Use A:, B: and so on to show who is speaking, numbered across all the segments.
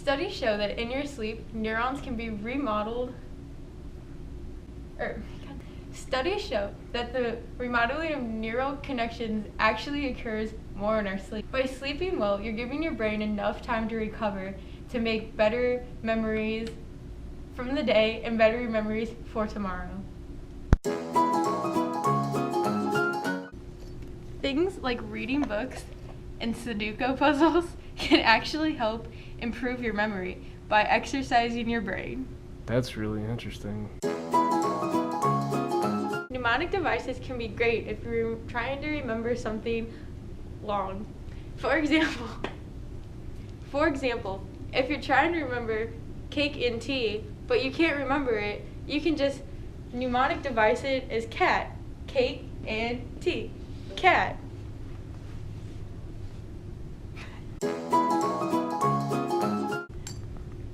A: Studies show that in your sleep, neurons can be remodeled, studies show that the remodeling of neural connections actually occurs more in our sleep. By sleeping well, you're giving your brain enough time to recover to make better memories from the day and better memories for tomorrow. Things like reading books and Sudoku puzzles can actually help improve your memory by exercising your brain.
B: That's really interesting.
A: Mnemonic devices can be great if you're trying to remember something long. For example, if you're trying to remember cake and tea, but you can't remember it, you can just mnemonic device it as cat, cake, and tea. Cat.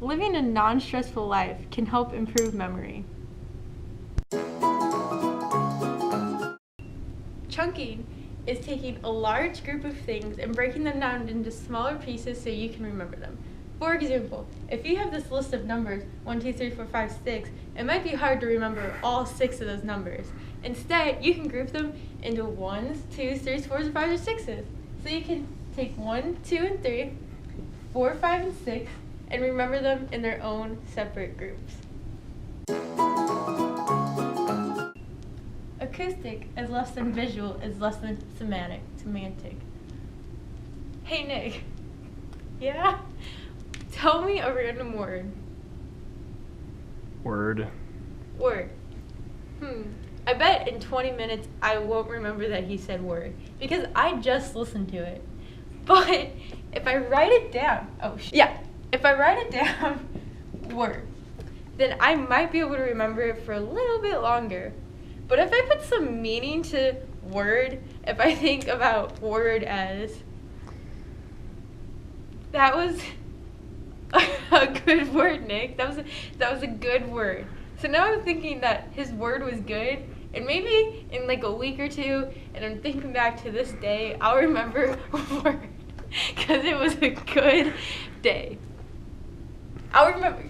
A: Living a non-stressful life can help improve memory. Chunking is taking a large group of things and breaking them down into smaller pieces so you can remember them. For example, if you have this list of numbers, 1, 2, 3, 4, 5, 6, it might be hard to remember all 6 of those numbers. Instead, you can group them into 1s, 2s, 3s, 4s, 5s, or 6s. So you can take 1, 2, and 3, 4, 5, and 6, and remember them in their own separate groups. Acoustic is less than visual, is less than semantic. Hey Nick. Yeah? Tell me a random word.
B: Word.
A: I bet in 20 minutes I won't remember that he said word because I just listened to it. But if I write it down, if I write it down, word, then I might be able to remember it for a little bit longer. But if I put some meaning to word, if I think about word as, that was a good word, Nick. That was a good word. So now I'm thinking that his word was good, and maybe in like a week or two, and I'm thinking back to this day, I'll remember word, because it was a good day. I'll remember.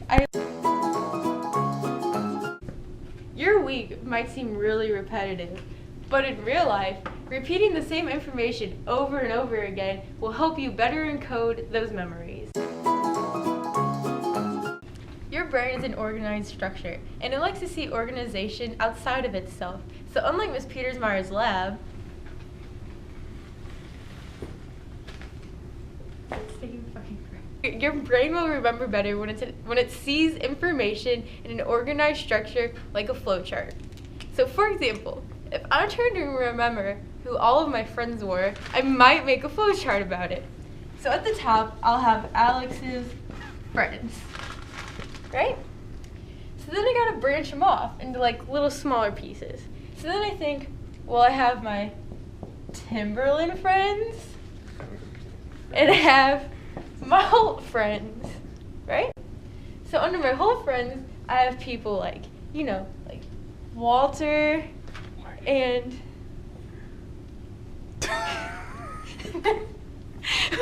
A: Your week might seem really repetitive, but in real life, repeating the same information over and over again will help you better encode those memories. Your brain is an organized structure, and it likes to see organization outside of itself. So unlike Ms. Petersmeyer's lab, your brain will remember better when it sees information in an organized structure like a flowchart. So for example, if I'm trying to remember who all of my friends were, I might make a flowchart about it. So at the top, I'll have Alex's friends, right? So then I gotta branch them off into like little smaller pieces. So then I think, well, I have my Timberland friends, and I have my Holt friends, right? So under my Holt friends, I have people like, like Walter and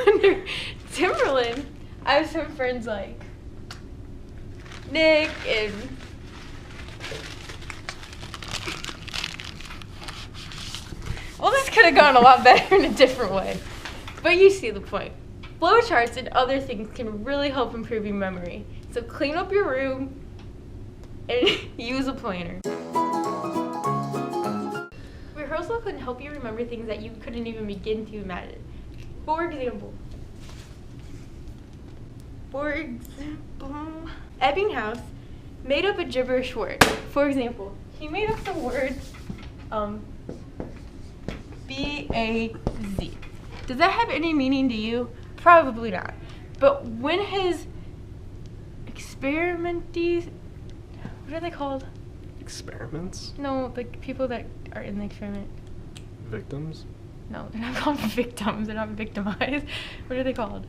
A: under Timberland, I have some friends like Nick and well, this could have gone a lot better in a different way, but you see the point. Flowcharts and other things can really help improve your memory. So clean up your room and use a planner. Rehearsal can help you remember things that you couldn't even begin to imagine. For example, Ebbinghaus made up a gibberish word. For example, he made up the word B-A-Z. Does that have any meaning to you? Probably not. But when his experimentees, what are they called?
B: Experiments?
A: No, like people that are in the experiment.
B: Victims?
A: No, they're not called victims. They're not victimized. What are they called?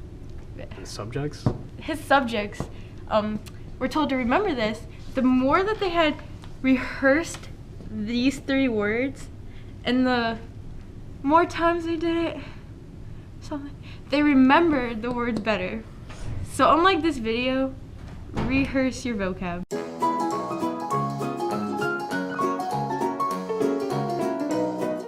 B: Subjects?
A: His subjects were told to remember this. The more that they had rehearsed these 3 words, and the more times they did it, they remembered the words better. So unlike this video, rehearse your vocab.